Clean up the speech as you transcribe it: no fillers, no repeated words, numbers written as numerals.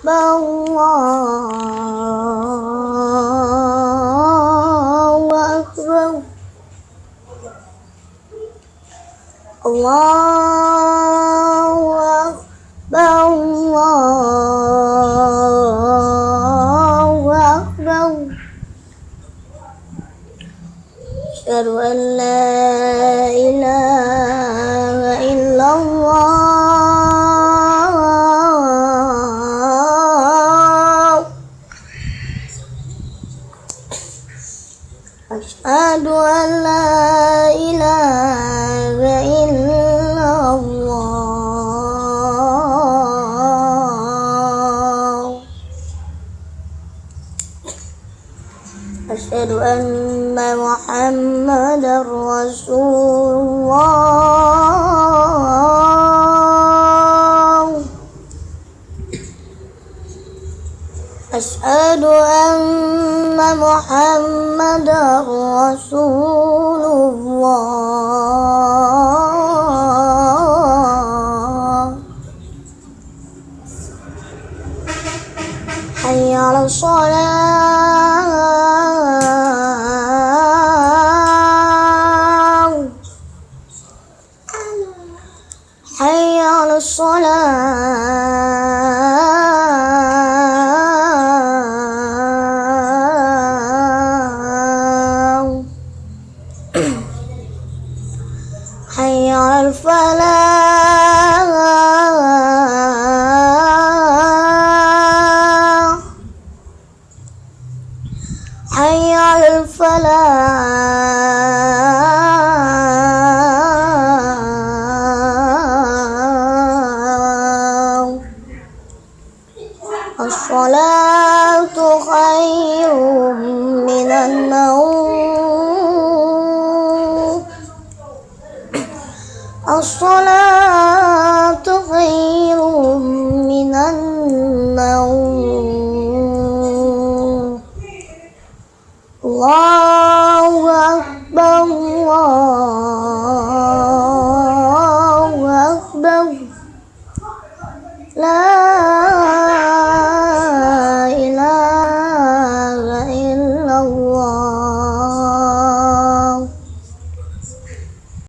Allahu Akbar. Allahu Akbar. Allahu Akbar. Asyhadu an la ilaha illallah. Asyhadu an la ilaha illallah. Asyhadu anna Muhammadar Rasulullah. Asyhadu anna Muhammadar Rasulullah. Hayya 'alas shalah. Hayya 'alas shalah. Hayya 'alal falah. Hayya 'alal falah. As-salatu khairun minan naum. As-salatu khairun minan naum. Allahu Akbar. Allahu Akbar. La